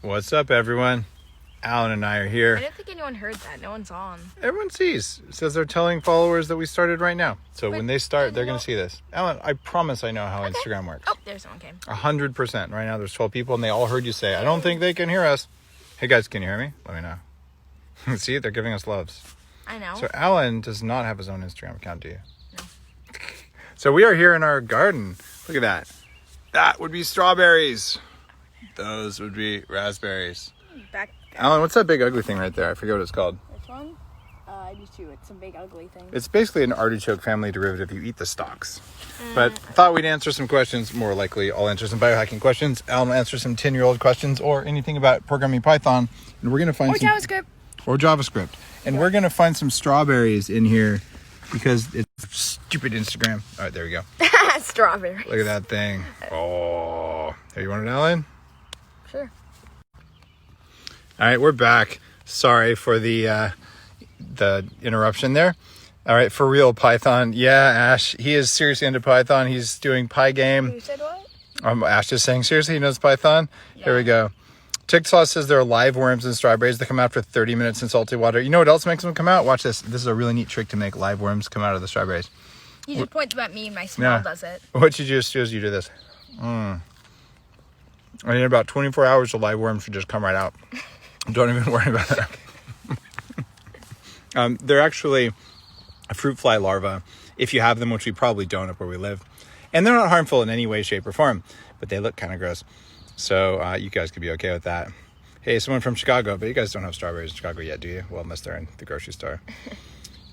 What's up, everyone? Alan and I are here. I don't think anyone heard that. No one's on. Everyone sees. It says they're telling followers that we started right now. So when they start, they're going to see this. Alan, I promise I know how Instagram works. Oh, there's someone came. 100%. Right now, there's 12 people, and they all heard you say, I don't think they can hear us. Hey, guys, can you hear me? Let me know. See, they're giving us loves. I know. So Alan does not have his own Instagram account, do you? No. So we are here in our garden. Look at that. That would be strawberries. Those would be raspberries. Back. Alan, what's that big ugly thing right there? I forget what it's called. Which one? I do too. It's a big ugly thing. It's basically an artichoke family derivative. You eat the stalks. But thought we'd answer some questions. More likely, I'll answer some biohacking questions. Alan will answer some 10-year-old questions or anything about programming Python. And we're going to find some... JavaScript. Or JavaScript. And we're going to find some strawberries in here because it's stupid Instagram. All right, there we go. Strawberries. Look at that thing. Oh. Hey, you want it, Alan? Sure. All right, we're back. Sorry for the interruption there. All right, for real, Python. Yeah, Ash, he is seriously into Python. He's doing Pygame. You said what? Ash is saying, seriously, he knows Python? Yeah. Here we go. TikTok says there are live worms in strawberries that come out for 30 minutes in salty water. You know what else makes them come out? Watch this. This is a really neat trick to make live worms come out of the strawberries. You just point them at me. My smell does it. What you just do is you do this. And in about 24 hours, the live worms should just come right out. Don't even worry about that. They're actually a fruit fly larva, if you have them, which we probably don't up where we live. And they're not harmful in any way, shape, or form, but they look kind of gross. So you guys could be okay with that. Hey, someone from Chicago, but you guys don't have strawberries in Chicago yet, do you? Well, unless they're in the grocery store.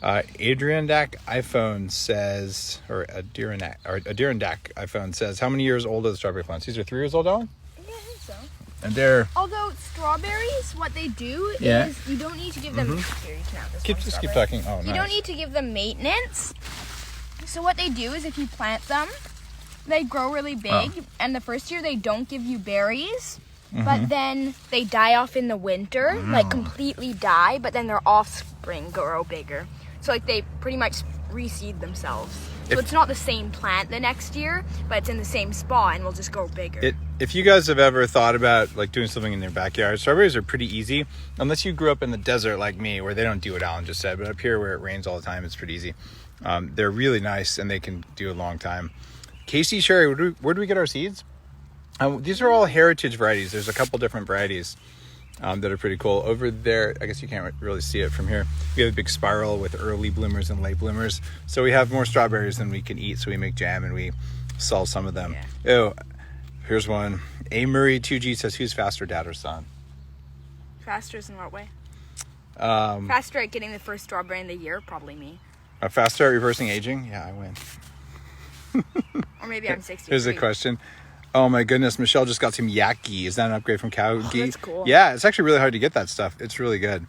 Adirondack iPhone says, or Adirondack iPhone says, how many years old are the strawberry plants? These are 3 years old, Alan? Yeah, I think so. And they're... Although strawberries, what they do is you don't need to give them... Here, you can have this one, Just keep talking. Oh, You don't need to give them maintenance. So what they do is if you plant them, they grow really big. And the first year they don't give you berries. But then they die off in the winter, like completely die. But then their offspring grow bigger. So like they pretty much reseed themselves. So it's not the same plant the next year, but it's in the same spot and will just grow bigger. If you guys have ever thought about like doing something in their backyard, strawberries are pretty easy. Unless you grew up in the desert like me, where they don't do what Alan just said. But up here where it rains all the time, it's pretty easy. They're really nice and they can do a long time. Casey Sherry, where do we get our seeds? These are all heritage varieties. There's a couple different varieties that are pretty cool. Over there, I guess you can't really see it from here. We have a big spiral with early bloomers and late bloomers. So we have more strawberries than we can eat. So we make jam and we sell some of them. Yeah. Oh, here's one. A Murray 2G says, who's faster, dad or son? Faster in what way? Faster at getting the first strawberry in the year, probably me. Faster at reversing aging? Yeah, I win. Or maybe I'm 60. Here's a question. Oh my goodness, Michelle just got some yak ghee. Is that an upgrade from cow ghee? That's cool. Yeah, it's actually really hard to get that stuff. It's really good.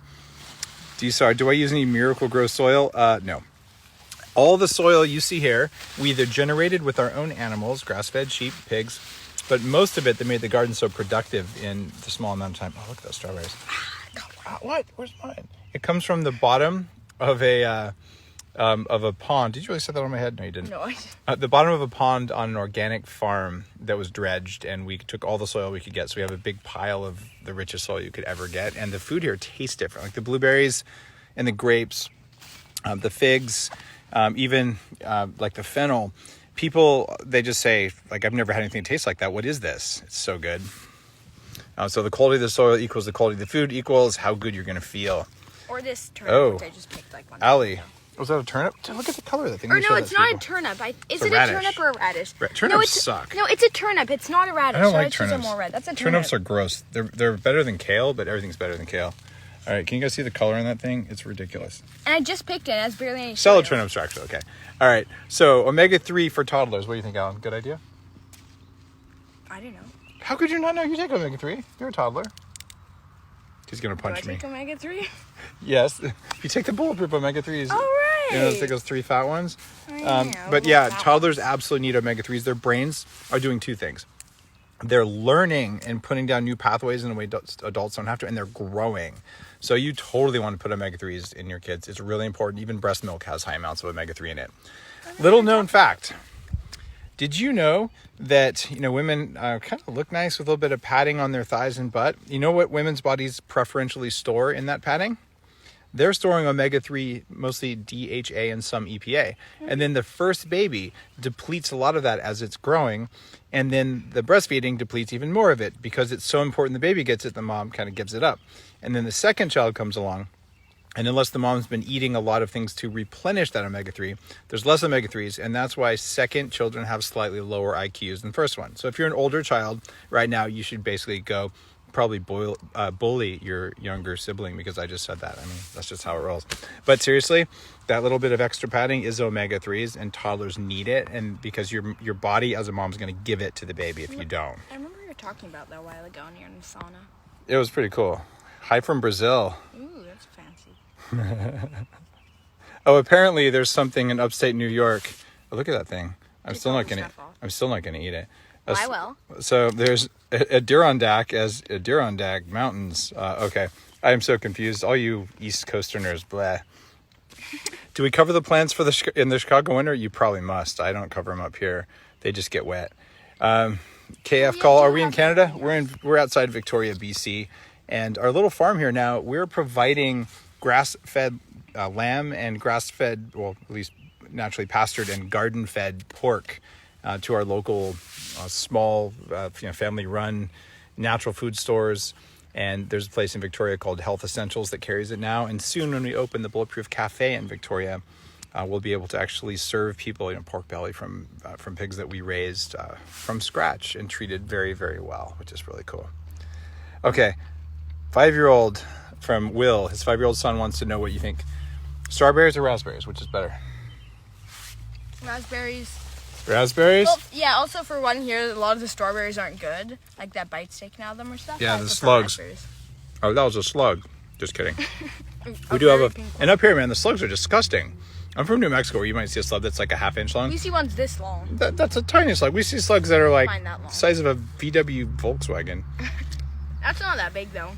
Do I use any Miracle Grow soil? No. All the soil you see here, we either generated with our own animals, grass-fed sheep, pigs, but most of it that made the garden so productive in the small amount of time. Oh, look at those strawberries. What? Where's mine? It comes from the bottom of a pond. Did you really set that on my head? No, you didn't. No, I didn't. The bottom of a pond on an organic farm that was dredged, and we took all the soil we could get. So we have a big pile of the richest soil you could ever get. And the food here tastes different. Like the blueberries and the grapes, the figs, even like the fennel. People, they just say, like, I've never had anything that tastes like that. What is this? It's so good. So the quality of the soil equals the quality of the food equals how good you're going to feel. Or this turnip, which I just picked like one. Allie. Was that a turnip? Look at the color of that thing. Or no, it's not a turnip. Is it a turnip or a radish? Turnips suck. No, it's a turnip. It's not a radish. I don't like turnips. More red. That's a turnip. Turnips are gross. They're better than kale, but everything's better than kale. All right, can you guys see the color on that thing? It's ridiculous. And I just picked it. It has barely any Salad turnips are actually okay. All right, so omega-3 for toddlers. What do you think, Alan? Good idea? I don't know. How could you not know? You take omega-3. You're a toddler. He's going to punch me. Do I take omega-3? Yes. You take the Bulletproof omega-3s. All right. You know, those 3 fat ones. I But yeah, toddlers absolutely need omega-3s. Their brains are doing 2 things. They're learning and putting down new pathways in a way adults don't have to, and they're growing. So you totally want to put omega-3s in your kids. It's really important. Even breast milk has high amounts of omega-3 in it. Little known fact. Did you know that, women kind of look nice with a little bit of padding on their thighs and butt? You know what women's bodies preferentially store in that padding? They're storing omega-3, mostly DHA and some EPA. And then the first baby depletes a lot of that as it's growing. And then the breastfeeding depletes even more of it because it's so important the baby gets it, the mom kind of gives it up. And then the second child comes along. And unless the mom's been eating a lot of things to replenish that omega-3, there's less omega-3s. And that's why second children have slightly lower IQs than first one. So if you're an older child right now, you should basically go probably bully your younger sibling because I just said that. I mean, that's just how it rolls. But seriously, that little bit of extra padding is omega-3s, and toddlers need it. And because your body as a mom is going to give it to the baby if you don't. I remember you were talking about that a while ago when you were in the sauna. It was pretty cool. Hi from Brazil. Ooh, that's fancy. Oh, apparently there's something in upstate New York. Oh, look at that thing. I'm still not gonna eat it. Well, I will. So there's Adirondack Mountains. Okay, I am so confused. All you East Coasterners, blah. Do we cover the plants in the Chicago winter? You probably must. I don't cover them up here. They just get wet. KF call. Are we in Canada? We're outside Victoria, BC, and our little farm here now. We're providing grass-fed lamb and grass-fed, well, at least naturally pastured and garden-fed pork to our local small, family-run natural food stores. And there's a place in Victoria called Health Essentials that carries it now. And soon, when we open the Bulletproof Cafe in Victoria, we'll be able to actually serve people pork belly from pigs that we raised from scratch and treated very, very well, which is really cool. Okay, 5-year-old from Will. His 5-year-old son wants to know what you think. Strawberries or raspberries? Which is better? Raspberries. Raspberries? Well, yeah, also for one here, a lot of the strawberries aren't good. Like that bite's taken out of them or stuff. Yeah, the slugs. Raspberries. Oh, that was a slug. Just kidding. We do have and up here, man, the slugs are disgusting. I'm from New Mexico, where you might see a slug that's like a half-inch long. We see ones this long. That's a tiny slug. We see slugs that are like the size of a VW Volkswagen. That's not that big, though.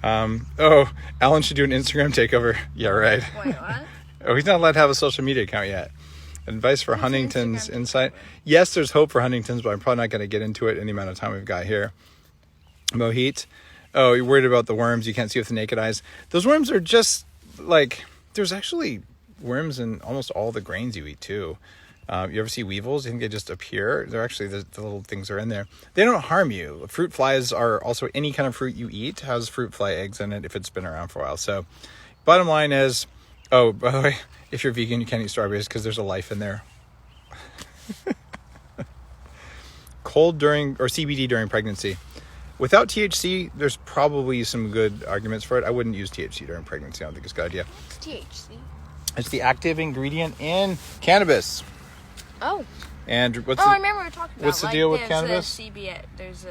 Oh, Alan should do an Instagram takeover. Yeah, right. Wait, what? Oh, he's not allowed to have a social media account yet. Advice for Huntington's insight. Yes, there's hope for Huntington's, but I'm probably not going to get into it in the amount of time we've got here. Mohit. Oh, you're worried about the worms you can't see with the naked eyes. Those worms are just like, there's actually worms in almost all the grains you eat too. You ever see weevils? You think they just appear? They're actually, the little things are in there. They don't harm you. Fruit flies are also, any kind of fruit you eat has fruit fly eggs in it if it's been around for a while. So bottom line is, oh, by the way, if you're vegan, you can't eat strawberries because there's a life in there. Cold during, or CBD during pregnancy. Without THC, there's probably some good arguments for it. I wouldn't use THC during pregnancy. I don't think it's a good idea. What's THC? It's the active ingredient in cannabis. Oh. And I remember we were talking about. What's the deal with cannabis? There's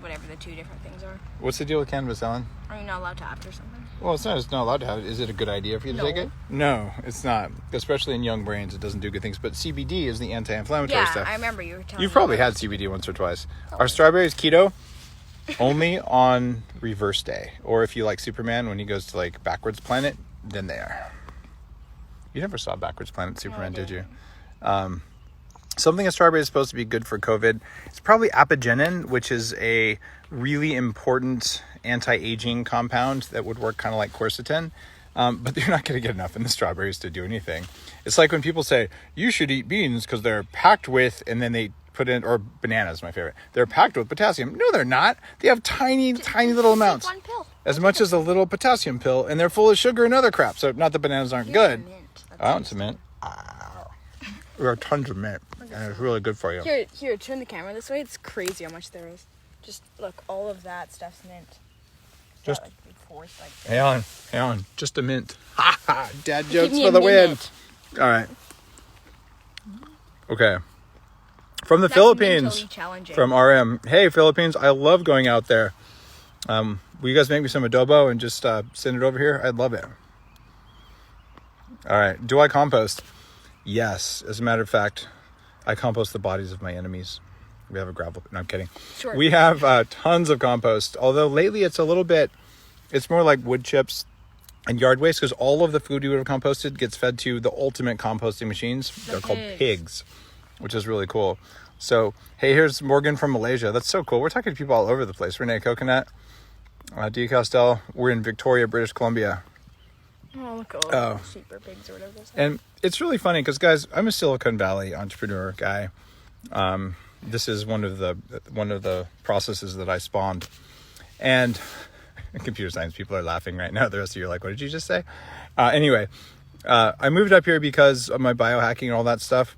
whatever the two different things are. What's the deal with cannabis, Ellen? Are you not allowed to have it or something? Well, it's not allowed to have it. Is it a good idea for you to take it? No, it's not. Especially in young brains, it doesn't do good things. But CBD is the anti-inflammatory stuff. Yeah, I remember you were telling me. You've probably had CBD once or twice. Are strawberries keto? Only on reverse day. Or if you like Superman, when he goes to like backwards planet, then they are. You never saw backwards planet Superman, did you? Something in strawberry is supposed to be good for COVID. It's probably apigenin, which is a really important anti-aging compound that would work kind of like quercetin. But you're not going to get enough in the strawberries to do anything. It's like when people say, you should eat beans because they're packed with, and then they put in, or bananas, my favorite. They're packed with potassium. No, they're not. They have tiny little amounts. One pill. As much as a little potassium pill, and they're full of sugar and other crap. So not that bananas aren't good. I want some mint. There are tons of mint, and it's really good for you. Here, turn the camera this way. It's crazy how much there is. Just look, all of that stuff's mint. Just like big force, like hang on, just a mint. Ha ha! Dad jokes for the win. All right. Okay. From the Philippines, from RM. Hey, Philippines, I love going out there. Will you guys make me some adobo and just send it over here? I'd love it. All right. Do I compost? Yes. As a matter of fact, I compost the bodies of my enemies. We have a gravel. No, I'm kidding. Sure. We have tons of compost. Although lately it's more like wood chips and yard waste because all of the food you would have composted gets fed to the ultimate composting machines. They're called pigs. which is really cool. So, hey, here's Morgan from Malaysia. That's so cool. We're talking to people all over the place. Renee Coconut, D. Costel. We're in Victoria, British Columbia. Oh, look at all the sheep or pigs or whatever. And it's really funny because, guys, I'm a Silicon Valley entrepreneur guy. This is one of the processes that I spawned. And computer science people are laughing right now. The rest of you are like, what did you just say? Anyway, I moved up here because of my biohacking and all that stuff.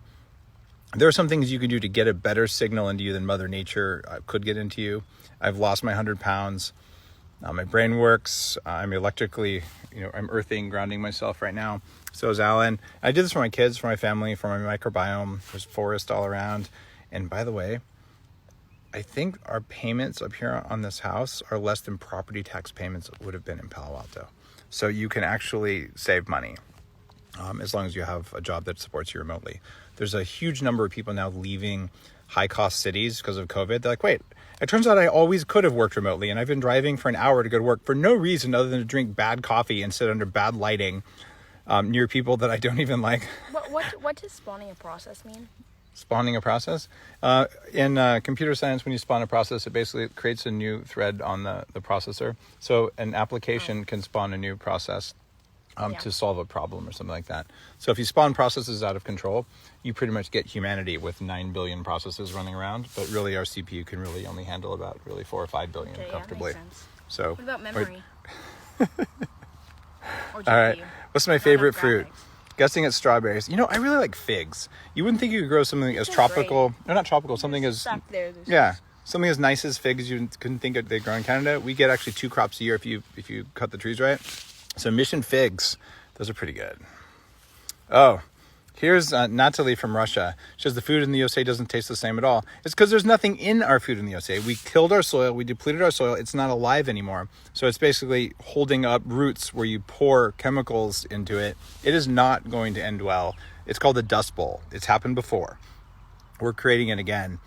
There are some things you can do to get a better signal into you than Mother Nature could get into you. I've lost my 100 pounds. My brain works. I'm electrically, I'm earthing, grounding myself right now. So is Alan. I did this for my kids, for my family, for my microbiome. There's forest all around. And by the way, I think our payments up here on this house are less than property tax payments would have been in Palo Alto. So you can actually save money as long as you have a job that supports you remotely. There's a huge number of people now leaving high-cost cities because of COVID. They're like, wait, it turns out I always could have worked remotely, and I've been driving for an hour to go to work for no reason other than to drink bad coffee and sit under bad lighting near people that I don't even like. What does spawning a process mean? Spawning a process? In computer science, when you spawn a process, it basically creates a new thread on the processor. So an application can spawn a new process to solve a problem or something like that. So if you spawn processes out of control, you pretty much get humanity with 9 billion processes running around. But really, our CPU can really only handle about 4 or 5 billion comfortably. Yeah, makes sense. So what about memory? All right. What's my favorite fruit? Guessing it's strawberries. I really like figs. You wouldn't think you could grow something as tropical. No, not tropical. Something as something as nice as figs. You couldn't think they grow in Canada. We get actually 2 crops a year if you cut the trees right. So mission figs, those are pretty good. Oh, here's Natalie from Russia. She says the food in the USA doesn't taste the same at all. It's because there's nothing in our food in the USA. We killed our soil. We depleted our soil. It's not alive anymore. So it's basically holding up roots where you pour chemicals into it. It is not going to end well. It's called the Dust Bowl. It's happened before. We're creating it again.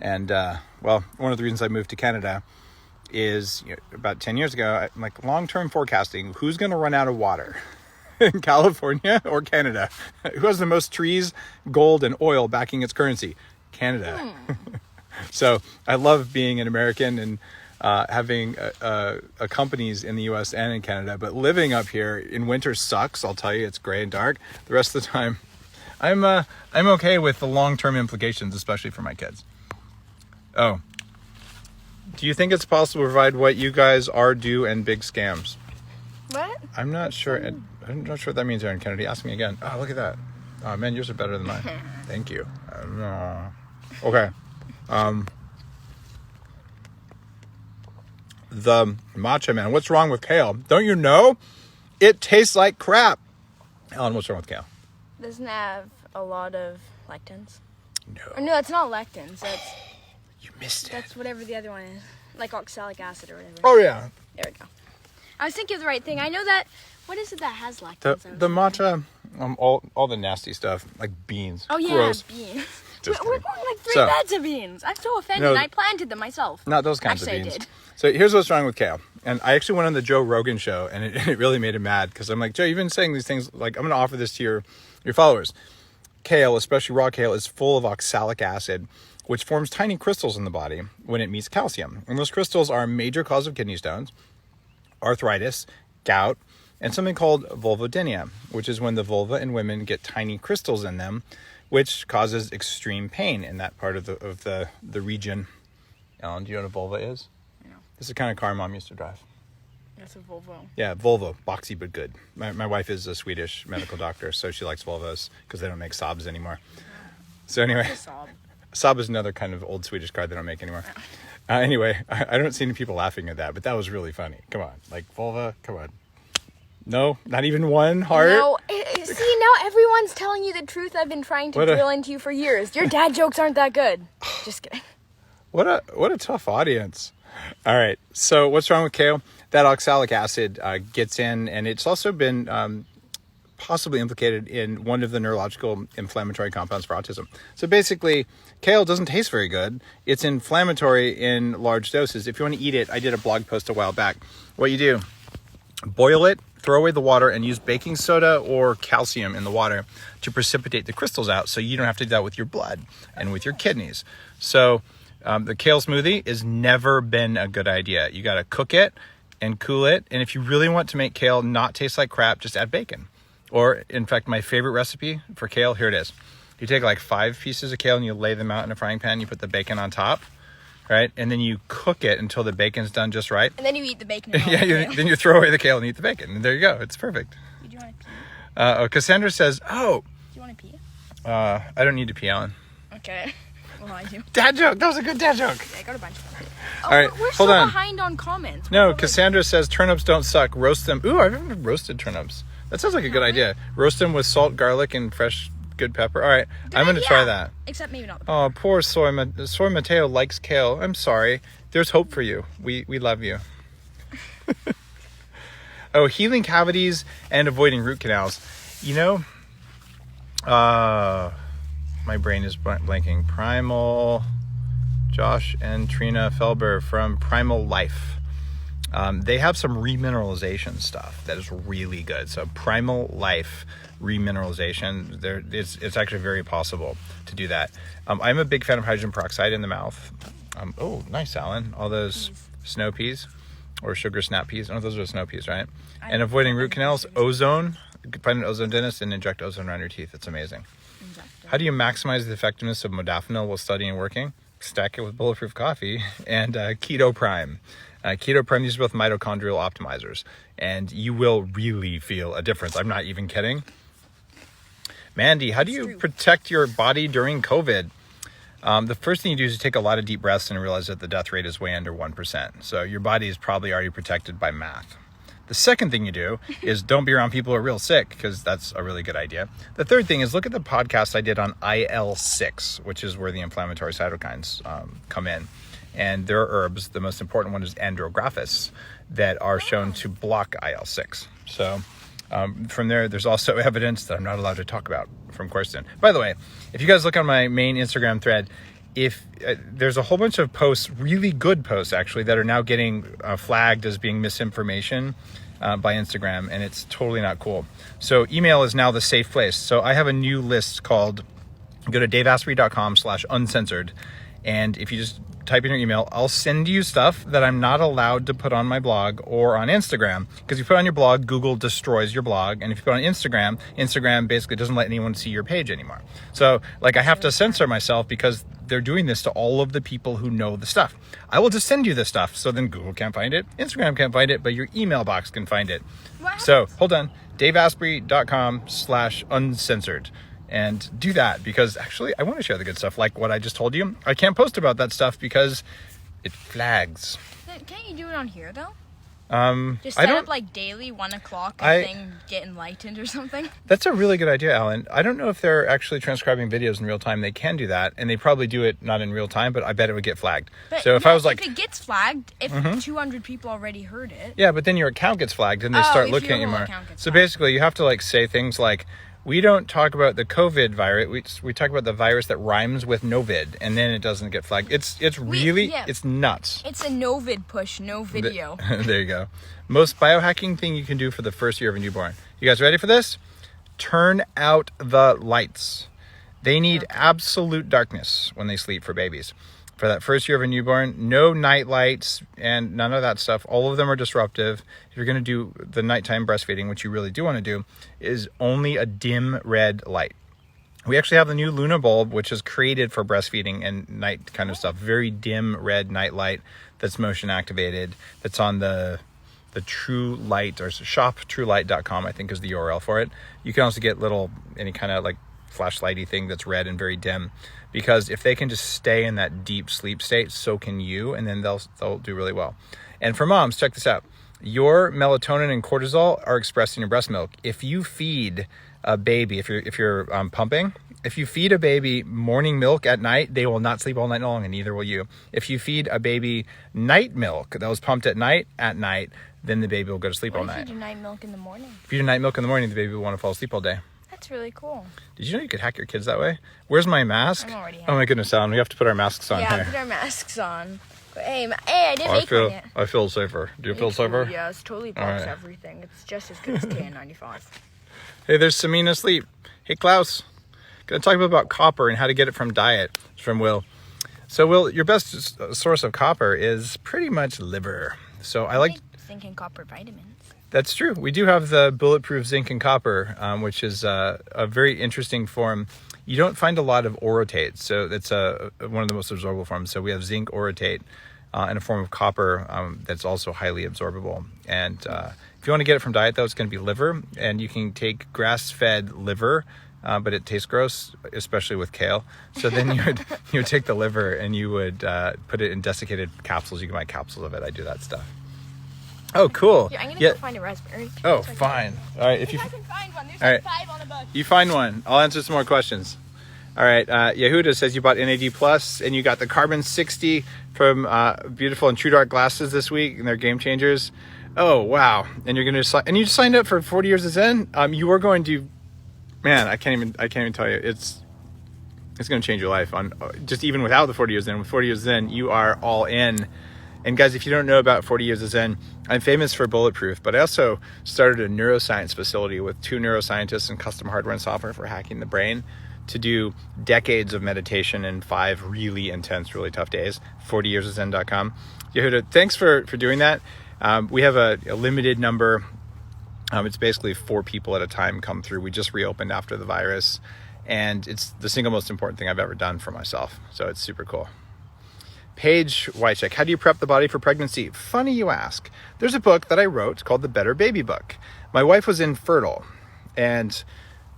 And, one of the reasons I moved to Canada is about 10 years ago, I'm like, long-term forecasting, who's going to run out of water in California or Canada? Who has the most trees, gold, and oil backing its currency? Canada. So I love being an American and having companies in the US and in Canada, but living up here in winter sucks. I'll tell you, it's gray and dark. The rest of the time, I'm okay with the long-term implications, especially for my kids. Oh. Do you think it's possible to provide what you guys are due and big scams? What? I'm not sure. I'm not sure what that means, Aaron Kennedy. Ask me again. Oh, look at that. Oh, man, yours are better than mine. Thank you. Okay. The matcha man. What's wrong with kale? Don't you know? It tastes like crap. Alan, what's wrong with kale? Doesn't have a lot of lectins. No. Or no, it's not lectins. You missed it. That's whatever the other one is. Like oxalic acid or whatever. Oh, yeah. There we go. I was thinking of the right thing. I know that. What is it that has lectins? The matcha, all the nasty stuff, like beans. Oh, yeah, gross. beans. Just We're kidding. going like 3 beds of beans. I'm so offended. No, I planted them myself. Not those kinds of beans. I did. So here's what's wrong with kale. And I actually went on the Joe Rogan show, and it really made him mad because I'm like, Joe, you've been saying these things. Like, I'm going to offer this to your followers. Kale, especially raw kale, is full of oxalic acid, which forms tiny crystals in the body when it meets calcium. And those crystals are a major cause of kidney stones, arthritis, gout, and something called vulvodynia, which is when the vulva in women get tiny crystals in them, which causes extreme pain in that part of the region. Ellen, do you know what a vulva is? No. It's the kind of car Mom used to drive. That's a Volvo. Yeah, Volvo, boxy but good. My wife is a Swedish medical doctor, so she likes Volvos because they don't make Saabs anymore. So anyway, Saab is another kind of old Swedish car they don't make anymore. Anyway, I don't see any people laughing at that, but that was really funny. Come on, like Volvo, come on. No, not even one heart? No, see, now everyone's telling you the truth I've been trying to drill into you for years. Your dad jokes aren't that good. Just kidding. What a tough audience. All right, so what's wrong with kale? That oxalic acid gets in, and it's also been possibly implicated in one of the neurological inflammatory compounds for autism. So basically, kale doesn't taste very good. It's inflammatory in large doses. If you want to eat it, I did a blog post a while back. What you do, Boil it, throw away the water, and use baking soda or calcium in the water to precipitate the crystals out so you don't have to do that with your blood and with your kidneys. So the kale smoothie has never been a good idea. You got to cook it and cool it. And if you really want to make kale not taste like crap, just add bacon. Or, in fact, my favorite recipe for kale, here it is. You take like 5 pieces of kale and you lay them out in a frying pan. You put the bacon on top, right? And then you cook it until the bacon's done just right. And then you eat the bacon. And then you throw away the kale and eat the bacon. And there you go. It's perfect. Do you want to pee? Cassandra says, Do you want to pee? I don't need to pee, Alan. Okay. Well, I do. Dad joke. That was a good dad joke. Yeah, I got a bunch of them. All right, We're hold so on. behind on comments. No, Cassandra says turnips don't suck. Roast them. Ooh, I've never roasted turnips. That sounds like a good idea. Roast them with salt, garlic, and fresh good pepper. All right, I'm going to try that. Except maybe not. Oh, poor Soy Mateo likes kale. I'm sorry. There's hope for you. We love you. Oh, healing cavities and avoiding root canals. You know, my brain is blanking. Primal, Josh and Trina Felber from Primal Life. They have some remineralization stuff that is really good. So Primal Life remineralization, it's actually very possible to do that. I'm a big fan of hydrogen peroxide in the mouth. Oh, nice, Alan. All those snow peas or sugar snap peas. Oh, those are snow peas, right? And avoiding root canals, ozone. You can find an ozone dentist and inject ozone around your teeth. It's amazing. How do you maximize the effectiveness of Modafinil while studying and working? Stack it with Bulletproof coffee and Keto Prime. Keto Prime uses both mitochondrial optimizers, and you will really feel a difference. I'm not even kidding. Mandy, how do you protect your body during COVID? The first thing you do is you take a lot of deep breaths and realize that the death rate is way under 1%. So your body is probably already protected by math. The second thing you do is don't be around people who are real sick, because that's a really good idea. The third thing is look at the podcast I did on IL-6, which is where the inflammatory cytokines come in. And there are herbs, the most important one is andrographis, that are shown to block IL-6. So from there's also evidence that I'm not allowed to talk about from Cortisol. By the way, if you guys look on my main Instagram thread, if there's a whole bunch of posts, really good posts actually, that are now getting flagged as being misinformation by Instagram, and it's totally not cool. So email is now the safe place. So I have a new list called, go to ig-dave-asprey.com/uncensored, and if you just type in your email, I'll send you stuff that I'm not allowed to put on my blog or on Instagram, because you put on your blog, Google destroys your blog, and if you put on Instagram, Instagram basically doesn't let anyone see your page anymore. So like I have to censor myself because they're doing this to all of the people who know the stuff. I will just send you this stuff, so then Google can't find it, Instagram can't find it, but your email box can find it. So hold on, daveasprey.com/uncensored. And do that, because actually I want to share the good stuff, like what I just told you. I can't post about that stuff because it flags. Can't you do it on here though? Just I set don't, up like daily 1 o'clock and thing get enlightened or something. That's a really good idea, Alan. I don't know if they're actually transcribing videos in real time. They can do that, and they probably do it not in real time, but I bet it would get flagged. But so if I was like, if it gets flagged, if 200 people already heard it. Yeah, but then your account gets flagged and they start looking at you more. So basically you have to like say things like, we don't talk about the COVID virus. We talk about the virus that rhymes with Novid, and then it doesn't get flagged. It's really it's nuts. It's a Novid push, no video. There you go. Most biohacking thing you can do for the first year of a newborn. You guys ready for this? Turn out the lights. They need absolute darkness when they sleep for babies. For that first year of a newborn, no night lights and none of that stuff. All of them are disruptive. If you're going to do the nighttime breastfeeding, which you really do want to do, is only a dim red light. We actually have the new Luna bulb, which is created for breastfeeding and night kind of stuff. Very dim red night light that's motion activated. That's on the True Light, or shoptruelight.com, I think is the URL for it. You can also get any kind of like flashlighty thing that's red and very dim, because if they can just stay in that deep sleep state, so can you, and then they'll do really well. And for moms, check this out. Your melatonin and cortisol are expressed in your breast milk. If you feed a baby, if you're pumping, if you feed a baby morning milk at night, they will not sleep all night long, and neither will you. If you feed a baby night milk that was pumped at night, then the baby will go to sleep all night. If you do night milk in the morning? If you do night milk in the morning, the baby will want to fall asleep all day. That's really cool. Did you know you could hack your kids that way? Where's my mask? I'm already Oh my goodness, Alan, we have to put our masks on here. Yeah, put our masks on. Hey, I didn't make one yet. I feel safer. Do you feel safer? Yeah, it's totally blocks everything. It's just as good as KN95. Hey, there's Samina Sleep. Hey, Klaus. Gonna talk about copper and how to get it from diet. It's from Will. So, Will, your best source of copper is pretty much liver. So I like zinc and copper vitamins. That's true. We do have the Bulletproof zinc and copper, which is a very interesting form. You don't find a lot of orotate, so it's one of the most absorbable forms. So we have zinc orotate in a form of copper that's also highly absorbable. And if you want to get it from diet, though, it's going to be liver. And you can take grass-fed liver, but it tastes gross, especially with kale. So then you would take the liver and you would put it in desiccated capsules. You can buy capsules of it. I do that stuff. Oh, cool. Yeah, I'm going to go find a raspberry. Oh, fine. All right. If I can find one. There's like 5 on the book. You find one. I'll answer some more questions. All right. Yehuda says you bought NAD Plus and you got the Carbon 60 from Beautiful and True Dark Glasses this week, and they're game changers. Oh, wow. And you're going to and you signed up for 40 years of Zen. You are going to, man, I can't even tell you. It's going to change your life on just even without the 40 years Zen. With 40 years Zen, you are all in. And guys, if you don't know about 40 Years of Zen, I'm famous for Bulletproof, but I also started a neuroscience facility with 2 neuroscientists and custom hardware and software for hacking the brain to do decades of meditation in 5 really intense, really tough days. 40yearsofzen.com. Yehuda, thanks for doing that. We have a limited number. It's basically 4 people at a time come through. We just reopened after the virus, and it's the single most important thing I've ever done for myself. So it's super cool. Paige Wycheck, how do you prep the body for pregnancy? Funny you ask. There's a book that I wrote called The Better Baby Book. My wife was infertile and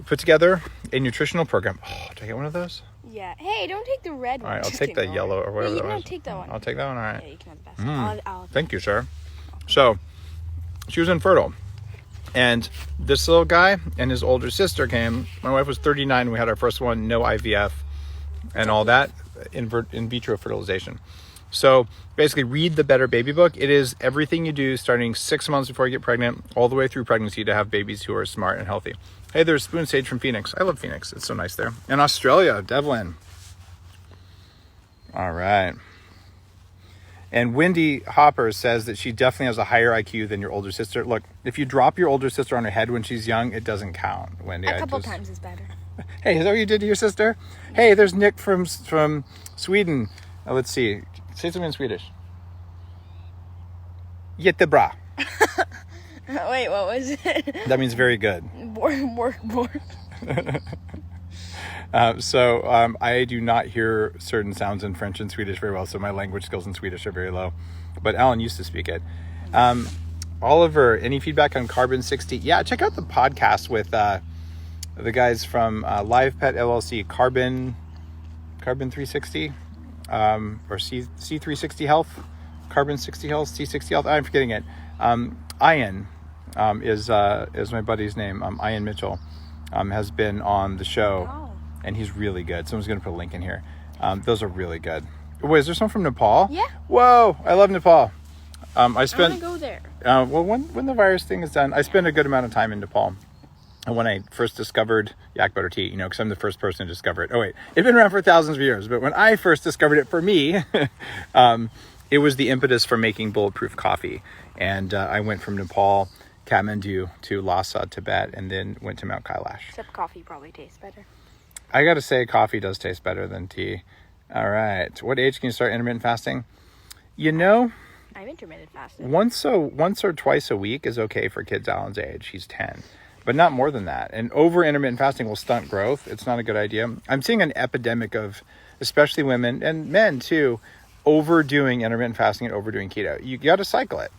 put together a nutritional program. Oh, did I get one of those? Yeah. Hey, don't take the red one. All right, I'll take the yellow or whatever. No, take that one. I'll take that one. All right. Yeah, you can have the best. Thank you, sir. So she was infertile. And this little guy and his older sister came. My wife was 39. We had our first one, no IVF and all that. In vitro fertilization. So basically read the Better Baby Book. It is everything you do starting 6 months before you get pregnant all the way through pregnancy to have babies who are smart and healthy. Hey, there's Spoon Sage from Phoenix. I love Phoenix. It's so nice there. In Australia, Devlin. All right. And Wendy Hopper says that she definitely has a higher IQ than your older sister. Look, if you drop your older sister on her head when she's young, it doesn't count, Wendy. A couple times is better. Hey, is that what you did to your sister? Hey, there's Nick from Sweden. Let's see. Say something in Swedish. Jättebra. Wait, what was it? That means very good. Bork. I do not hear certain sounds in French and Swedish very well, so my language skills in Swedish are very low. But Alan used to speak it. Oliver, any feedback on Carbon 60? Yeah, check out the podcast with the guys from Live Pet LLC, Carbon 360, or C360 Health, Carbon 60 Health, C60 Health. I'm forgetting it. Ian is my buddy's name. Ian Mitchell has been on the show, and he's really good. Someone's going to put a link in here. Those are really good. Wait, is there someone from Nepal? Yeah. Whoa, I love Nepal. I want to go there. Well, when the virus thing is done, I spent a good amount of time in Nepal. And when I first discovered yak butter tea, because I'm the first person to discover it. Oh, wait. It'd been around for thousands of years. But when I first discovered it for me, it was the impetus for making Bulletproof coffee. And I went from Nepal, Kathmandu, to Lhasa, Tibet, and then went to Mount Kailash. Except coffee probably tastes better. I got to say, coffee does taste better than tea. All right. What age can you start intermittent fasting? I'm intermittent fasting. Once or twice a week is okay for kids Alan's age. He's 10. But not more than that. And over intermittent fasting will stunt growth. It's not a good idea. I'm seeing an epidemic of, especially women and men too, overdoing intermittent fasting and overdoing keto. You got to cycle it.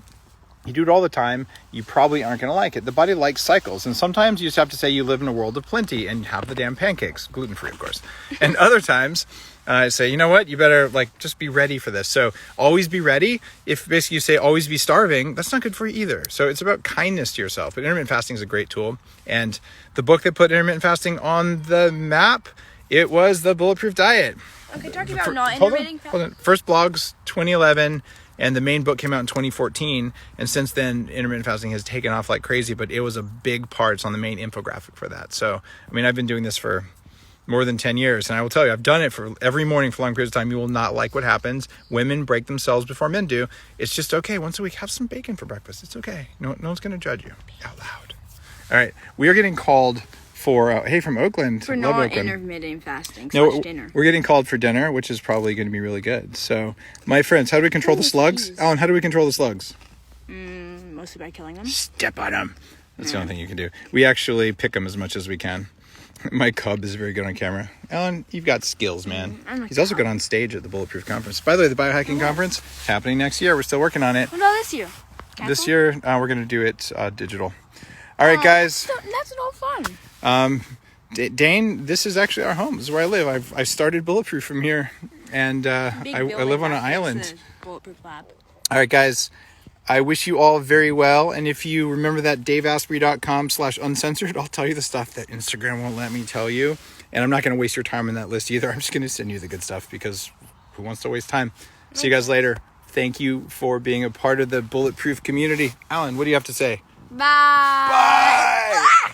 You do it all the time, you probably aren't going to like it. The body likes cycles. And sometimes you just have to say you live in a world of plenty and have the damn pancakes, gluten-free, of course. And other times, I say, you know what? You better just be ready for this. So always be ready. If basically you say always be starving, that's not good for you either. So it's about kindness to yourself. But intermittent fasting is a great tool. And the book that put intermittent fasting on the map, it was the Bulletproof Diet. Okay, talking about not intermittent fasting. Hold on. First blogs, 2011. And the main book came out in 2014. And since then, intermittent fasting has taken off like crazy. But it was a big part. It's on the main infographic for that. So, I've been doing this for more than 10 years. And I will tell you, I've done it for every morning for long periods of time. You will not like what happens. Women break themselves before men do. It's just okay. Once a week, have some bacon for breakfast. It's okay. No one's going to judge you out loud. All right. We are getting called for, hey, from Oakland. For Love not Oakland. intermittent fasting No, dinner. we're getting called for dinner, which is probably going to be really good. So, my friends, how do we control the slugs? Geez. Alan, how do we control the slugs? Mostly by killing them. Step on them. That's the only thing you can do. We actually pick them as much as we can. My cub is very good on camera. Alan, you've got skills, man. He's also good on stage at the Bulletproof conference. By the way, the biohacking conference happening next year. We're still working on it. What about this year? This year, we're going to do it digital. All right, guys. That's no fun. Dane, this is actually our home. This is where I live. I've started Bulletproof from here, and I live on an island. Bulletproof lab. All right, guys. I wish you all very well. And if you remember that ig-dave-asprey.com/uncensored, I'll tell you the stuff that Instagram won't let me tell you. And I'm not going to waste your time on that list either. I'm just going to send you the good stuff because who wants to waste time? See you guys later. Thank you for being a part of the Bulletproof community. Alan, what do you have to say? Bye. Bye.